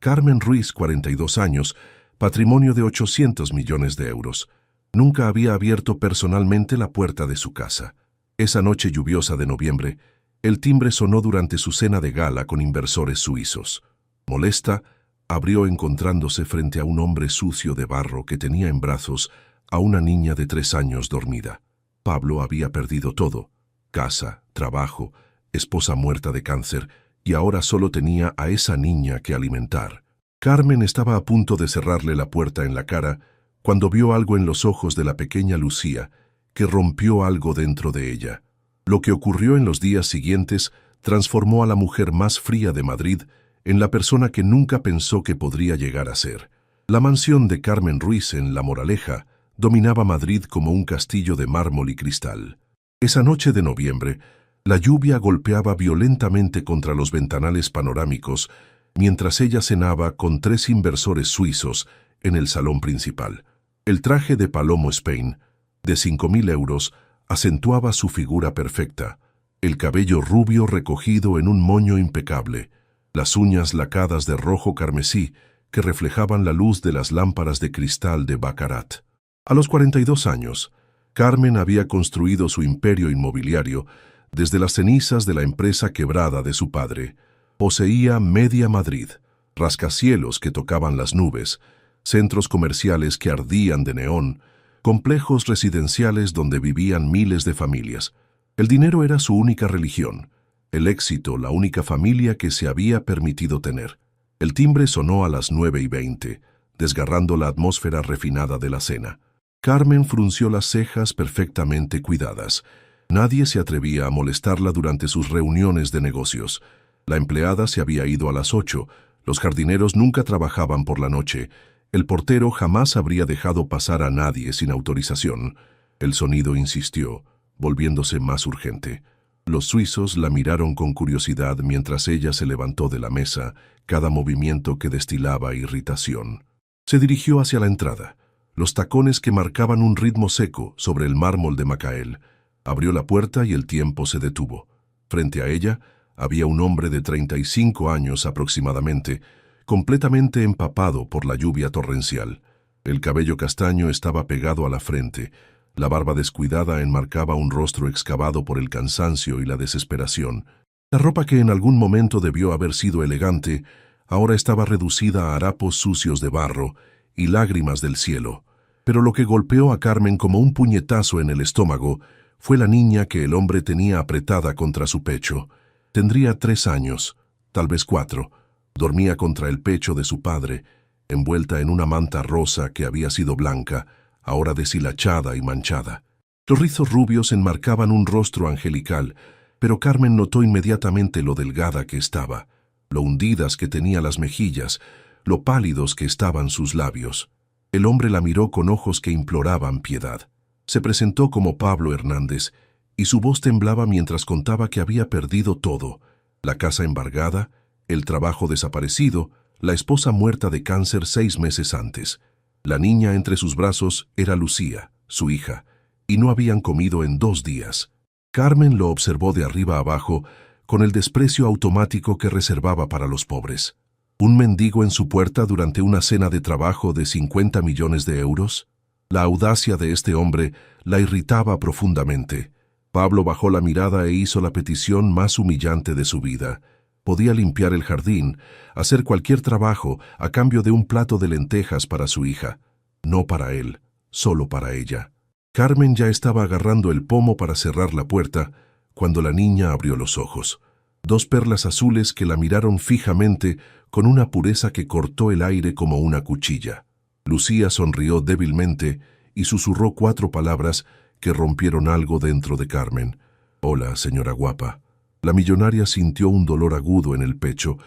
Carmen Ruiz, 42 años, patrimonio de 800 millones de euros. Nunca había abierto personalmente la puerta de su casa. Esa noche lluviosa de noviembre, el timbre sonó durante su cena de gala con inversores suizos. Molesta, abrió encontrándose frente a un hombre sucio de barro que tenía en brazos a una niña de 3 años dormida. Pablo había perdido todo: casa, trabajo, esposa muerta de cáncer, y ahora solo tenía a esa niña que alimentar. Carmen estaba a punto de cerrarle la puerta en la cara cuando vio algo en los ojos de la pequeña Lucía que rompió algo dentro de ella. Lo que ocurrió en los días siguientes transformó a la mujer más fría de Madrid en la persona que nunca pensó que podría llegar a ser. La mansión de Carmen Ruiz en La Moraleja dominaba Madrid como un castillo de mármol y cristal. Esa noche de noviembre, la lluvia golpeaba violentamente contra los ventanales panorámicos mientras ella cenaba con 3 inversores suizos en el salón principal. El traje de Palomo Spain, de 5.000 euros, acentuaba su figura perfecta, el cabello rubio recogido en un moño impecable, las uñas lacadas de rojo carmesí que reflejaban la luz de las lámparas de cristal de Baccarat. A los 42 años, Carmen había construido su imperio inmobiliario desde las cenizas de la empresa quebrada de su padre. Poseía media Madrid, rascacielos que tocaban las nubes, centros comerciales que ardían de neón, complejos residenciales donde vivían miles de familias. El dinero era su única religión, el éxito la única familia que se había permitido tener. El timbre sonó a las 9:20, desgarrando la atmósfera refinada de la cena. Carmen frunció las cejas perfectamente cuidadas. Nadie se atrevía a molestarla durante sus reuniones de negocios. La empleada se había ido a las 8, los jardineros nunca trabajaban por la noche, el portero jamás habría dejado pasar a nadie sin autorización. El sonido insistió, volviéndose más urgente. Los suizos la miraron con curiosidad mientras ella se levantó de la mesa, cada movimiento que destilaba irritación. Se dirigió hacia la entrada, los tacones que marcaban un ritmo seco sobre el mármol de Macael. Abrió la puerta y el tiempo se detuvo. Frente a ella había un hombre de 35 años aproximadamente, completamente empapado por la lluvia torrencial. El cabello castaño estaba pegado a la frente, la barba descuidada enmarcaba un rostro excavado por el cansancio y la desesperación. La ropa que en algún momento debió haber sido elegante, ahora estaba reducida a harapos sucios de barro y lágrimas del cielo. Pero lo que golpeó a Carmen como un puñetazo en el estómago fue la niña que el hombre tenía apretada contra su pecho. Tendría 3 años, tal vez 4. Dormía contra el pecho de su padre, envuelta en una manta rosa que había sido blanca, ahora deshilachada y manchada. Los rizos rubios enmarcaban un rostro angelical, pero Carmen notó inmediatamente lo delgada que estaba, lo hundidas que tenía las mejillas, lo pálidos que estaban sus labios. El hombre la miró con ojos que imploraban piedad. Se presentó como Pablo Hernández, y su voz temblaba mientras contaba que había perdido todo: la casa embargada, el trabajo desaparecido, la esposa muerta de cáncer 6 meses antes. La niña entre sus brazos era Lucía, su hija, y no habían comido en 2 días. Carmen lo observó de arriba abajo con el desprecio automático que reservaba para los pobres. ¿Un mendigo en su puerta durante una cena de trabajo de 50 millones de euros? La audacia de este hombre la irritaba profundamente. Pablo bajó la mirada e hizo la petición más humillante de su vida. Podía limpiar el jardín, hacer cualquier trabajo a cambio de un plato de lentejas para su hija. No para él, solo para ella. Carmen ya estaba agarrando el pomo para cerrar la puerta cuando la niña abrió los ojos. 2 perlas azules que la miraron fijamente con una pureza que cortó el aire como una cuchilla. Lucía sonrió débilmente y susurró 4 palabras que rompieron algo dentro de Carmen. «Hola, señora guapa». La millonaria sintió un dolor agudo en el pecho,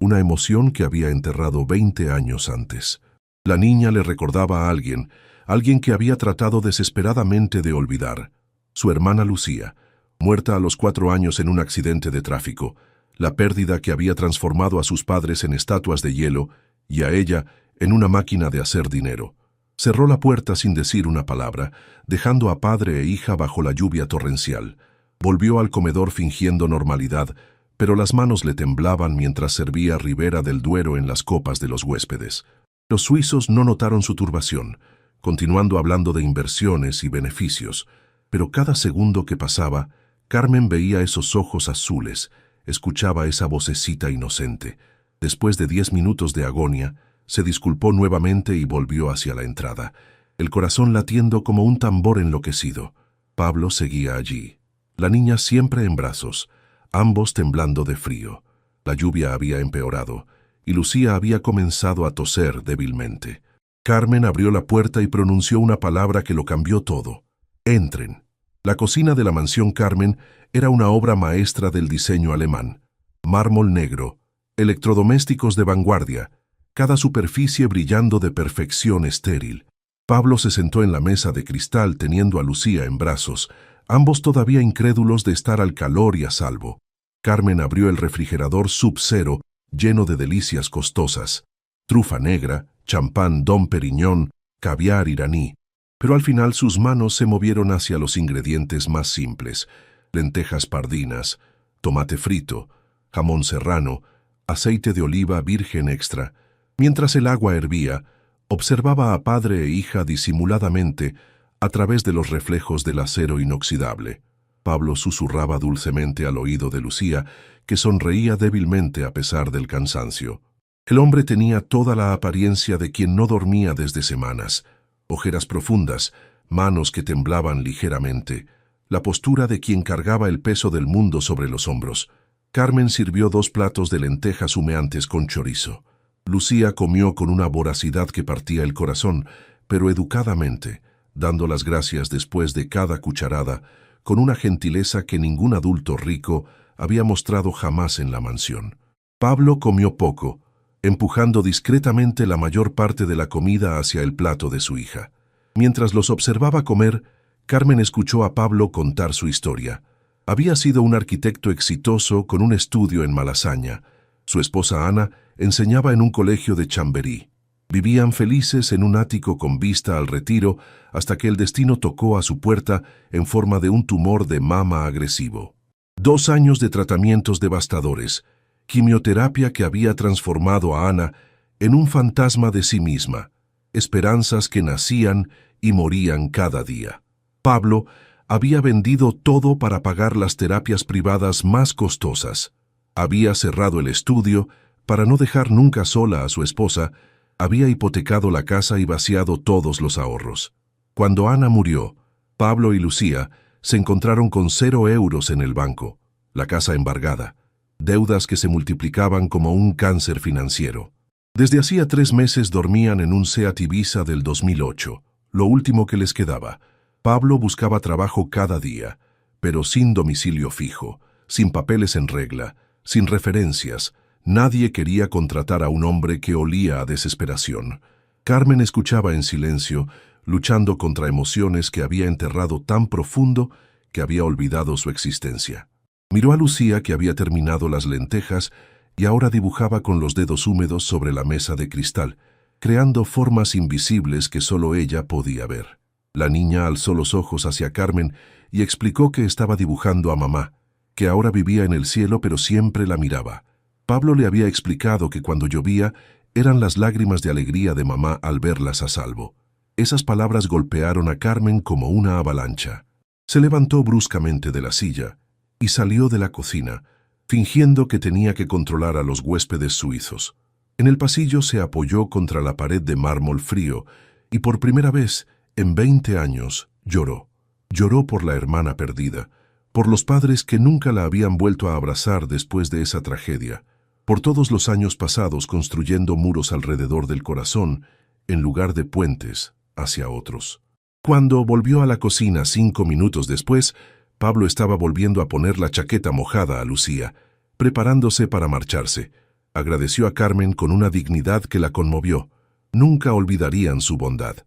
una emoción que había enterrado 20 años antes. La niña le recordaba a alguien que había tratado desesperadamente de olvidar. Su hermana Lucía, muerta a los 4 años en un accidente de tráfico, la pérdida que había transformado a sus padres en estatuas de hielo y a ella en una máquina de hacer dinero. Cerró la puerta sin decir una palabra, dejando a padre e hija bajo la lluvia torrencial. Volvió al comedor fingiendo normalidad, pero las manos le temblaban mientras servía Ribera del Duero en las copas de los huéspedes. Los suizos no notaron su turbación, continuando hablando de inversiones y beneficios, pero cada segundo que pasaba, Carmen veía esos ojos azules, escuchaba esa vocecita inocente. Después de 10 minutos de agonía, se disculpó nuevamente y volvió hacia la entrada, el corazón latiendo como un tambor enloquecido. Pablo seguía allí, la niña siempre en brazos, ambos temblando de frío. La lluvia había empeorado, y Lucía había comenzado a toser débilmente. Carmen abrió la puerta y pronunció una palabra que lo cambió todo. «Entren». La cocina de la mansión Carmen era una obra maestra del diseño alemán. Mármol negro, electrodomésticos de vanguardia, cada superficie brillando de perfección estéril. Pablo se sentó en la mesa de cristal teniendo a Lucía en brazos, ambos todavía incrédulos de estar al calor y a salvo. Carmen abrió el refrigerador Sub-Zero, lleno de delicias costosas, trufa negra, champán Dom Perignon, caviar iraní, pero al final sus manos se movieron hacia los ingredientes más simples: lentejas pardinas, tomate frito, jamón serrano, aceite de oliva virgen extra. Mientras el agua hervía, observaba a padre e hija disimuladamente a través de los reflejos del acero inoxidable. Pablo susurraba dulcemente al oído de Lucía, que sonreía débilmente a pesar del cansancio. El hombre tenía toda la apariencia de quien no dormía desde semanas: ojeras profundas, manos que temblaban ligeramente, la postura de quien cargaba el peso del mundo sobre los hombros. Carmen sirvió 2 platos de lentejas humeantes con chorizo. Lucía comió con una voracidad que partía el corazón, pero educadamente, dando las gracias después de cada cucharada, con una gentileza que ningún adulto rico había mostrado jamás en la mansión. Pablo comió poco, empujando discretamente la mayor parte de la comida hacia el plato de su hija. Mientras los observaba comer, Carmen escuchó a Pablo contar su historia. Había sido un arquitecto exitoso con un estudio en Malasaña. Su esposa Ana enseñaba en un colegio de Chamberí. Vivían felices en un ático con vista al retiro hasta que el destino tocó a su puerta en forma de un tumor de mama agresivo. 2 años de tratamientos devastadores, quimioterapia que había transformado a Ana en un fantasma de sí misma, esperanzas que nacían y morían cada día. Pablo había vendido todo para pagar las terapias privadas más costosas. Había cerrado el estudio para no dejar nunca sola a su esposa, había hipotecado la casa y vaciado todos los ahorros. Cuando Ana murió, Pablo y Lucía se encontraron con 0 euros en el banco, la casa embargada, deudas que se multiplicaban como un cáncer financiero. Desde hacía 3 meses dormían en un Seat Ibiza del 2008, lo último que les quedaba. Pablo buscaba trabajo cada día, pero sin domicilio fijo, sin papeles en regla, sin referencias. Nadie quería contratar a un hombre que olía a desesperación. Carmen escuchaba en silencio, luchando contra emociones que había enterrado tan profundo que había olvidado su existencia. Miró a Lucía, que había terminado las lentejas y ahora dibujaba con los dedos húmedos sobre la mesa de cristal, creando formas invisibles que solo ella podía ver. La niña alzó los ojos hacia Carmen y explicó que estaba dibujando a mamá, que ahora vivía en el cielo pero siempre la miraba. Pablo le había explicado que cuando llovía eran las lágrimas de alegría de mamá al verlas a salvo. Esas palabras golpearon a Carmen como una avalancha. Se levantó bruscamente de la silla y salió de la cocina, fingiendo que tenía que controlar a los huéspedes suizos. En el pasillo se apoyó contra la pared de mármol frío y por primera vez en 20 años lloró. Lloró por la hermana perdida, por los padres que nunca la habían vuelto a abrazar después de esa tragedia, por todos los años pasados construyendo muros alrededor del corazón en lugar de puentes hacia otros. Cuando volvió a la cocina 5 minutos después, Pablo estaba volviendo a poner la chaqueta mojada a Lucía, preparándose para marcharse. Agradeció a Carmen con una dignidad que la conmovió. Nunca olvidarían su bondad.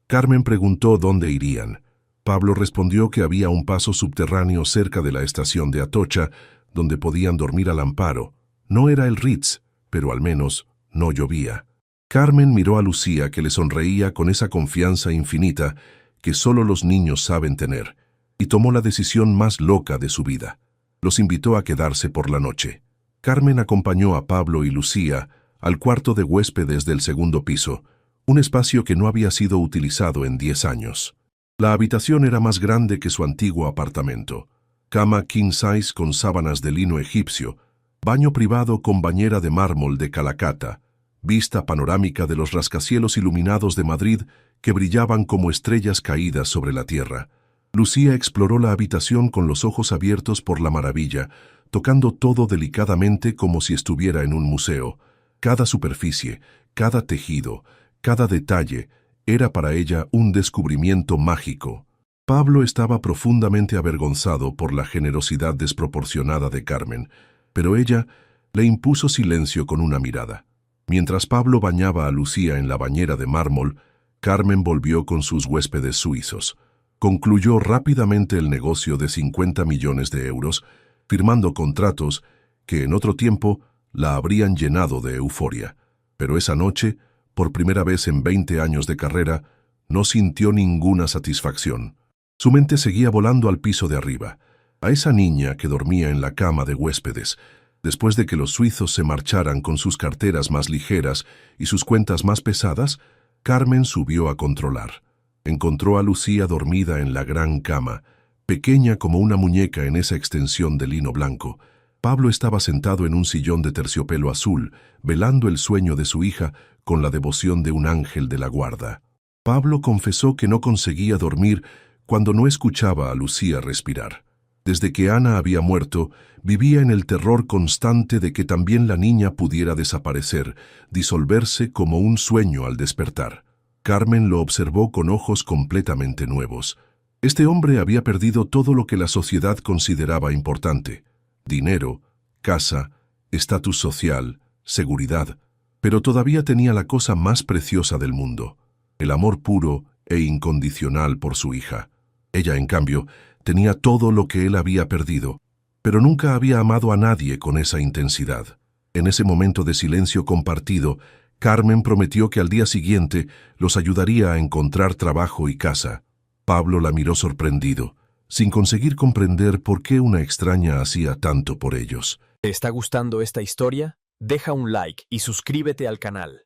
Carmen preguntó dónde irían. Pablo respondió que había un paso subterráneo cerca de la estación de Atocha, donde podían dormir al amparo. No era el Ritz, pero al menos no llovía. Carmen miró a Lucía, que le sonreía con esa confianza infinita que solo los niños saben tener, y tomó la decisión más loca de su vida. Los invitó a quedarse por la noche. Carmen acompañó a Pablo y Lucía al cuarto de huéspedes del segundo piso, un espacio que no había sido utilizado en 10 años. La habitación era más grande que su antiguo apartamento. Cama king size con sábanas de lino egipcio, baño privado con bañera de mármol de Calacata, vista panorámica de los rascacielos iluminados de Madrid que brillaban como estrellas caídas sobre la tierra. Lucía exploró la habitación con los ojos abiertos por la maravilla, tocando todo delicadamente como si estuviera en un museo. Cada superficie, cada tejido, cada detalle era para ella un descubrimiento mágico. Pablo estaba profundamente avergonzado por la generosidad desproporcionada de Carmen, pero ella le impuso silencio con una mirada. Mientras Pablo bañaba a Lucía en la bañera de mármol, Carmen volvió con sus huéspedes suizos. Concluyó rápidamente el negocio de 50 millones de euros, firmando contratos que en otro tiempo la habrían llenado de euforia. Pero esa noche, por primera vez en 20 años de carrera, no sintió ninguna satisfacción. Su mente seguía volando al piso de arriba, a esa niña que dormía en la cama de huéspedes, después de que los suizos se marcharan con sus carteras más ligeras y sus cuentas más pesadas. Carmen subió a controlar. Encontró a Lucía dormida en la gran cama, pequeña como una muñeca en esa extensión de lino blanco. Pablo estaba sentado en un sillón de terciopelo azul, velando el sueño de su hija con la devoción de un ángel de la guarda. Pablo confesó que no conseguía dormir cuando no escuchaba a Lucía respirar. Desde que Ana había muerto, vivía en el terror constante de que también la niña pudiera desaparecer, disolverse como un sueño al despertar. Carmen lo observó con ojos completamente nuevos. Este hombre había perdido todo lo que la sociedad consideraba importante: dinero, casa, estatus social, seguridad, pero todavía tenía la cosa más preciosa del mundo: el amor puro e incondicional por su hija. Ella, en cambio, tenía todo lo que él había perdido, pero nunca había amado a nadie con esa intensidad. En ese momento de silencio compartido, Carmen prometió que al día siguiente los ayudaría a encontrar trabajo y casa. Pablo la miró sorprendido, sin conseguir comprender por qué una extraña hacía tanto por ellos. ¿Te está gustando esta historia? Deja un like y suscríbete al canal.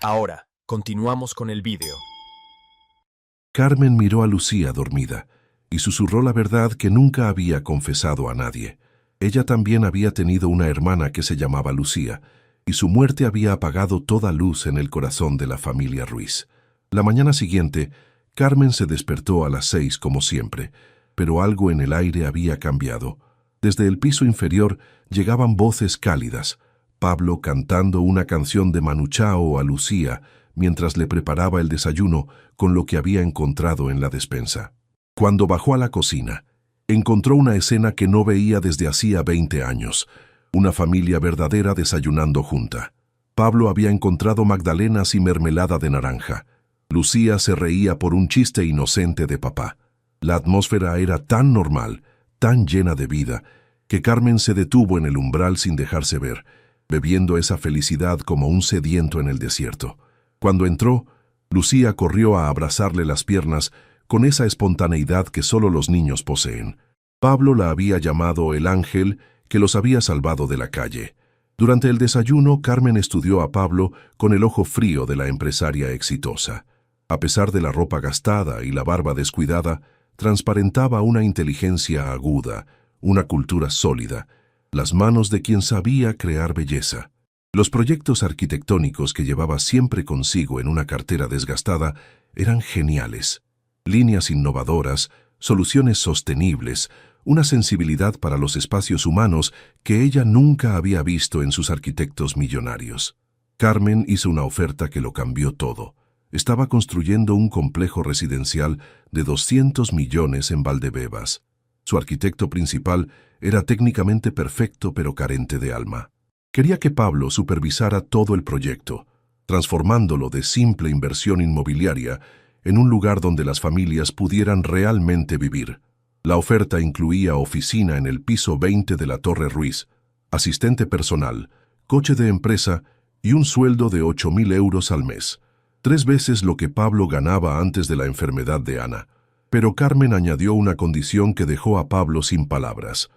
Ahora, continuamos con el vídeo. Carmen miró a Lucía dormida y susurró la verdad que nunca había confesado a nadie. Ella también había tenido una hermana que se llamaba Lucía, y su muerte había apagado toda luz en el corazón de la familia Ruiz. La mañana siguiente, Carmen se despertó a las 6 como siempre, pero algo en el aire había cambiado. Desde el piso inferior llegaban voces cálidas, Pablo cantando una canción de Manu Chao a Lucía mientras le preparaba el desayuno con lo que había encontrado en la despensa. Cuando bajó a la cocina, encontró una escena que no veía desde hacía 20 años, una familia verdadera desayunando junta. Pablo había encontrado magdalenas y mermelada de naranja. Lucía se reía por un chiste inocente de papá. La atmósfera era tan normal, tan llena de vida, que Carmen se detuvo en el umbral sin dejarse ver, bebiendo esa felicidad como un sediento en el desierto. Cuando entró, Lucía corrió a abrazarle las piernas con esa espontaneidad que solo los niños poseen. Pablo la había llamado el ángel que los había salvado de la calle. Durante el desayuno, Carmen estudió a Pablo con el ojo frío de la empresaria exitosa. A pesar de la ropa gastada y la barba descuidada, transparentaba una inteligencia aguda, una cultura sólida, las manos de quien sabía crear belleza. Los proyectos arquitectónicos que llevaba siempre consigo en una cartera desgastada eran geniales. Líneas innovadoras, soluciones sostenibles, una sensibilidad para los espacios humanos que ella nunca había visto en sus arquitectos millonarios. Carmen hizo una oferta que lo cambió todo. Estaba construyendo un complejo residencial de 200 millones en Valdebebas. Su arquitecto principal era técnicamente perfecto pero carente de alma. Quería que Pablo supervisara todo el proyecto, transformándolo de simple inversión inmobiliaria en un lugar donde las familias pudieran realmente vivir. La oferta incluía oficina en el piso 20 de la Torre Ruiz, asistente personal, coche de empresa y un sueldo de 8.000 euros al mes, 3 veces lo que Pablo ganaba antes de la enfermedad de Ana. Pero Carmen añadió una condición que dejó a Pablo sin palabras: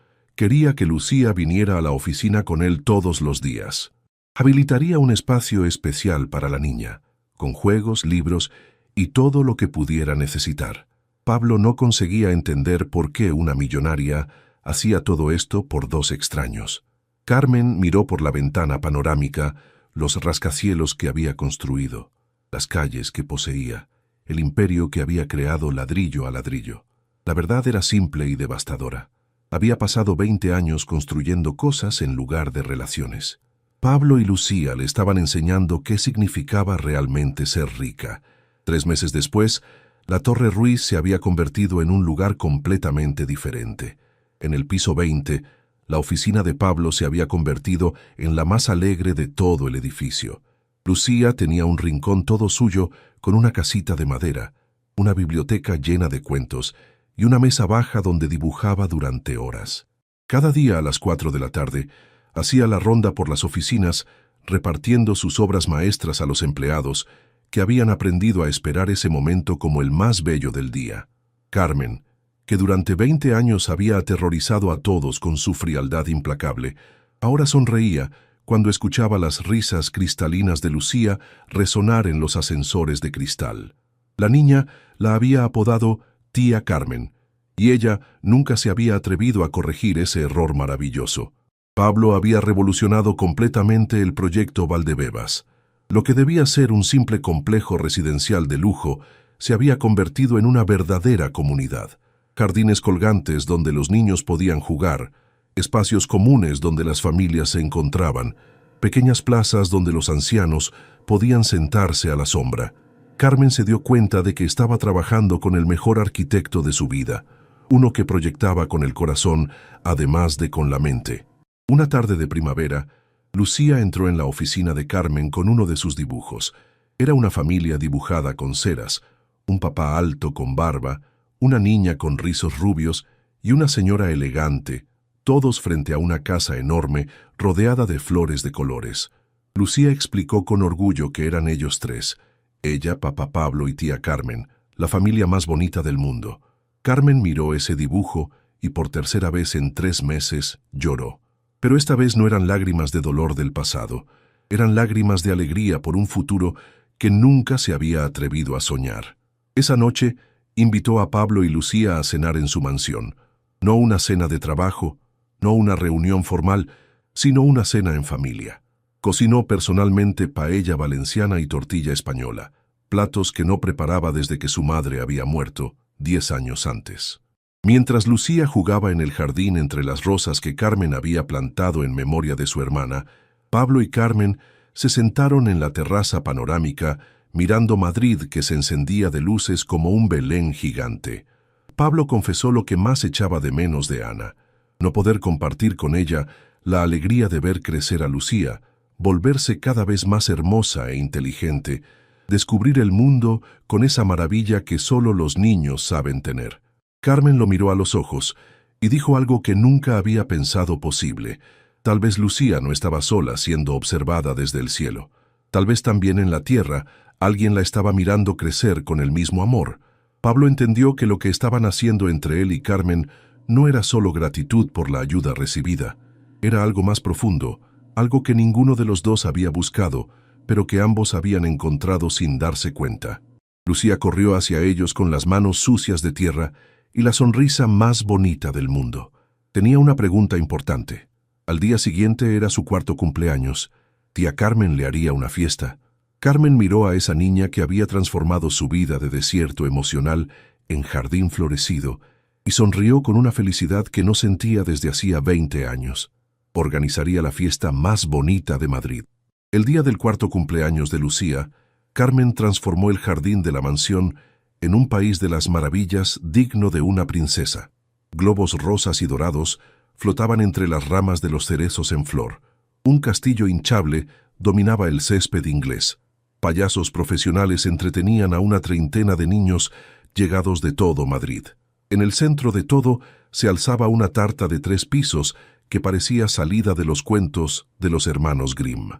Quería que Lucía viniera a la oficina con él todos los días. Habilitaría un espacio especial para la niña, con juegos, libros y todo lo que pudiera necesitar. Pablo no conseguía entender por qué una millonaria hacía todo esto por dos extraños. Carmen miró por la ventana panorámica los rascacielos que había construido, las calles que poseía, el imperio que había creado ladrillo a ladrillo. La verdad era simple y devastadora. Había pasado 20 años construyendo cosas en lugar de relaciones. Pablo y Lucía le estaban enseñando qué significaba realmente ser rica. 3 meses después, la Torre Ruiz se había convertido en un lugar completamente diferente. En el piso 20, la oficina de Pablo se había convertido en la más alegre de todo el edificio. Lucía tenía un rincón todo suyo con una casita de madera, una biblioteca llena de cuentos y una mesa baja donde dibujaba durante horas. Cada día a las 4 de la tarde, hacía la ronda por las oficinas, repartiendo sus obras maestras a los empleados, que habían aprendido a esperar ese momento como el más bello del día. Carmen, que durante 20 años había aterrorizado a todos con su frialdad implacable, ahora sonreía cuando escuchaba las risas cristalinas de Lucía resonar en los ascensores de cristal. La niña la había apodado Tía Carmen, y ella nunca se había atrevido a corregir ese error maravilloso. Pablo había revolucionado completamente el proyecto Valdebebas. Lo que debía ser un simple complejo residencial de lujo se había convertido en una verdadera comunidad. Jardines colgantes donde los niños podían jugar, espacios comunes donde las familias se encontraban, pequeñas plazas donde los ancianos podían sentarse a la sombra. Carmen se dio cuenta de que estaba trabajando con el mejor arquitecto de su vida, uno que proyectaba con el corazón, además de con la mente. Una tarde de primavera, Lucía entró en la oficina de Carmen con uno de sus dibujos. Era una familia dibujada con ceras, un papá alto con barba, una niña con rizos rubios y una señora elegante, todos frente a una casa enorme rodeada de flores de colores. Lucía explicó con orgullo que eran ellos tres, ella, papá Pablo y tía Carmen, la familia más bonita del mundo. Carmen miró ese dibujo y por tercera vez en 3 meses lloró. Pero esta vez no eran lágrimas de dolor del pasado, eran lágrimas de alegría por un futuro que nunca se había atrevido a soñar. Esa noche invitó a Pablo y Lucía a cenar en su mansión. No una cena de trabajo, no una reunión formal, sino una cena en familia. Cocinó personalmente paella valenciana y tortilla española, platos que no preparaba desde que su madre había muerto 10 años antes. Mientras Lucía jugaba en el jardín entre las rosas que Carmen había plantado en memoria de su hermana, Pablo y Carmen se sentaron en la terraza panorámica mirando Madrid que se encendía de luces como un Belén gigante. Pablo confesó lo que más echaba de menos de Ana, no poder compartir con ella la alegría de ver crecer a Lucía, volverse cada vez más hermosa e inteligente, descubrir el mundo con esa maravilla que solo los niños saben tener. Carmen lo miró a los ojos y dijo algo que nunca había pensado posible. Tal vez Lucía no estaba sola siendo observada desde el cielo. Tal vez también en la tierra alguien la estaba mirando crecer con el mismo amor. Pablo entendió que lo que estaban haciendo entre él y Carmen no era solo gratitud por la ayuda recibida. Era algo más profundo, algo que ninguno de los dos había buscado, pero que ambos habían encontrado sin darse cuenta. Lucía corrió hacia ellos con las manos sucias de tierra y la sonrisa más bonita del mundo. Tenía una pregunta importante. Al día siguiente era su 4º cumpleaños. Tía Carmen le haría una fiesta. Carmen miró a esa niña que había transformado su vida de desierto emocional en jardín florecido y sonrió con una felicidad que no sentía desde hacía 20 años. Organizaría la fiesta más bonita de Madrid. El día del 4º cumpleaños de Lucía, Carmen transformó el jardín de la mansión en un país de las maravillas digno de una princesa. Globos rosas y dorados flotaban entre las ramas de los cerezos en flor. Un castillo hinchable dominaba el césped inglés. Payasos profesionales entretenían a una 30 de niños llegados de todo Madrid. En el centro de todo se alzaba una tarta de 3 pisos que parecía salida de los cuentos de los hermanos Grimm.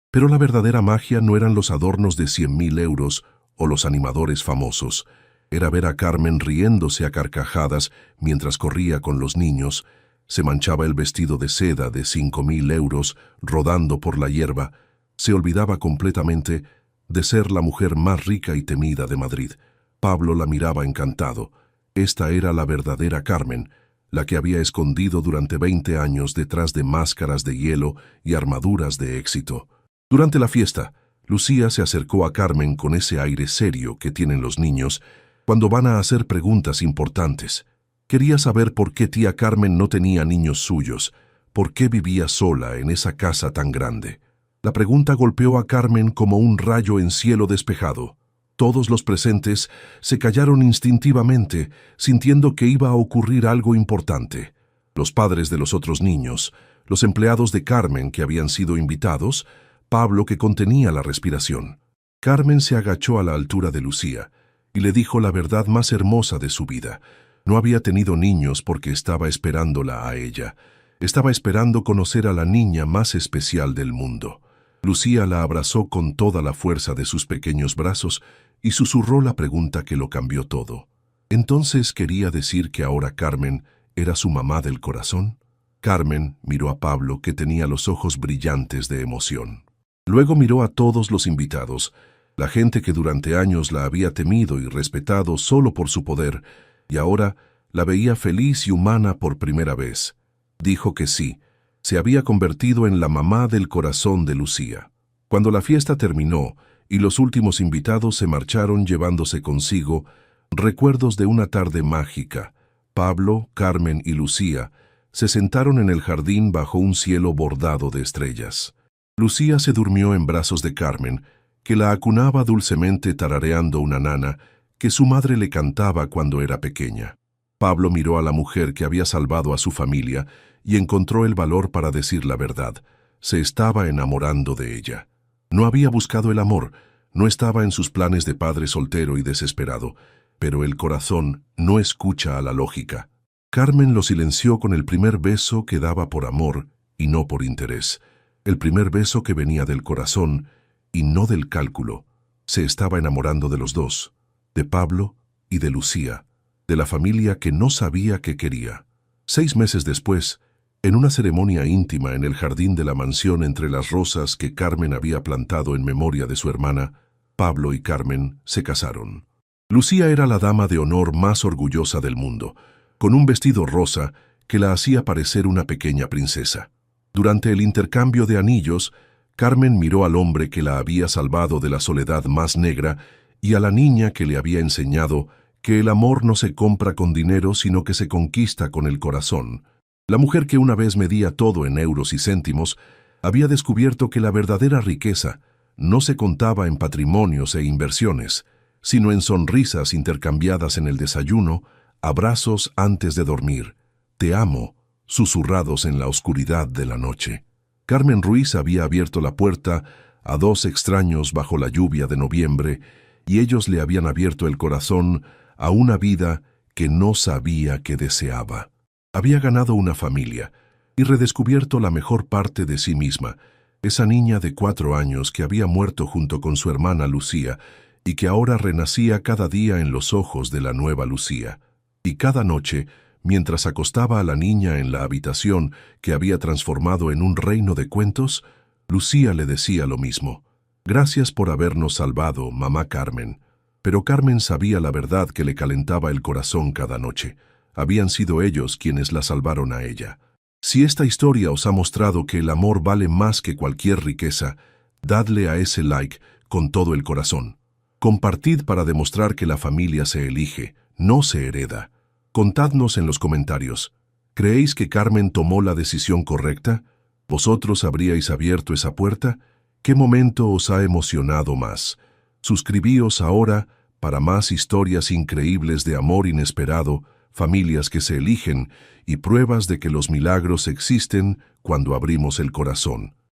Pero la verdadera magia no eran los adornos de 100.000 euros o los animadores famosos. Era ver a Carmen riéndose a carcajadas mientras corría con los niños, Se manchaba el vestido de seda de 5.000 euros rodando por la hierba. Se olvidaba completamente de ser la mujer más rica y temida de Madrid. Pablo la miraba encantado. Esta era la verdadera Carmen, la que había escondido durante 20 años detrás de máscaras de hielo y armaduras de éxito. Durante la fiesta, Lucía se acercó a Carmen con ese aire serio que tienen los niños cuando van a hacer preguntas importantes. Quería saber por qué tía Carmen no tenía niños suyos, por qué vivía sola en esa casa tan grande. La pregunta golpeó a Carmen como un rayo en cielo despejado. Todos los presentes se callaron instintivamente, sintiendo que iba a ocurrir algo importante. Los padres de los otros niños, los empleados de Carmen que habían sido invitados, Pablo que contenía la respiración. Carmen se agachó a la altura de Lucía y le dijo la verdad más hermosa de su vida. No había tenido niños porque estaba esperándola a ella. Estaba esperando conocer a la niña más especial del mundo. Lucía la abrazó con toda la fuerza de sus pequeños brazos y susurró la pregunta que lo cambió todo. ¿Entonces quería decir que ahora Carmen era su mamá del corazón? Carmen miró a Pablo, que tenía los ojos brillantes de emoción. Luego miró a todos los invitados, la gente que durante años la había temido y respetado solo por su poder, y ahora la veía feliz y humana por primera vez. Dijo que sí, se había convertido en la mamá del corazón de Lucía. Cuando la fiesta terminó y los últimos invitados se marcharon llevándose consigo recuerdos de una tarde mágica, Pablo, Carmen y Lucía se sentaron en el jardín bajo un cielo bordado de estrellas. Lucía se durmió en brazos de Carmen, que la acunaba dulcemente tarareando una nana que su madre le cantaba cuando era pequeña. Pablo miró a la mujer que había salvado a su familia y encontró el valor para decir la verdad. Se estaba enamorando de ella. No había buscado el amor, no estaba en sus planes de padre soltero y desesperado, pero el corazón no escucha a la lógica. Carmen lo silenció con el primer beso que daba por amor y no por interés. El primer beso que venía del corazón y no del cálculo. Se estaba enamorando de los dos, de Pablo y de Lucía, de la familia que no sabía qué quería. 6 meses después, en una ceremonia íntima en el jardín de la mansión entre las rosas que Carmen había plantado en memoria de su hermana, Pablo y Carmen se casaron. Lucía era la dama de honor más orgullosa del mundo, con un vestido rosa que la hacía parecer una pequeña princesa. Durante el intercambio de anillos, Carmen miró al hombre que la había salvado de la soledad más negra y a la niña que le había enseñado que el amor no se compra con dinero sino que se conquista con el corazón. La mujer que una vez medía todo en euros y céntimos había descubierto que la verdadera riqueza no se contaba en patrimonios e inversiones, sino en sonrisas intercambiadas en el desayuno, abrazos antes de dormir, «te amo», susurrados en la oscuridad de la noche. Carmen Ruiz había abierto la puerta a 2 extraños bajo la lluvia de noviembre y ellos le habían abierto el corazón a una vida que no sabía que deseaba. Había ganado una familia y redescubierto la mejor parte de sí misma, esa niña de 4 años que había muerto junto con su hermana Lucía y que ahora renacía cada día en los ojos de la nueva Lucía. Y cada noche, mientras acostaba a la niña en la habitación que había transformado en un reino de cuentos, Lucía le decía lo mismo. «Gracias por habernos salvado, mamá Carmen». Pero Carmen sabía la verdad que le calentaba el corazón cada noche. Habían sido ellos quienes la salvaron a ella. Si esta historia os ha mostrado que el amor vale más que cualquier riqueza, dadle a ese like con todo el corazón. Compartid para demostrar que la familia se elige, no se hereda. Contadnos en los comentarios. ¿Creéis que Carmen tomó la decisión correcta? ¿Vosotros habríais abierto esa puerta? ¿Qué momento os ha emocionado más? Suscribíos ahora para más historias increíbles de amor inesperado, familias que se eligen y pruebas de que los milagros existen cuando abrimos el corazón.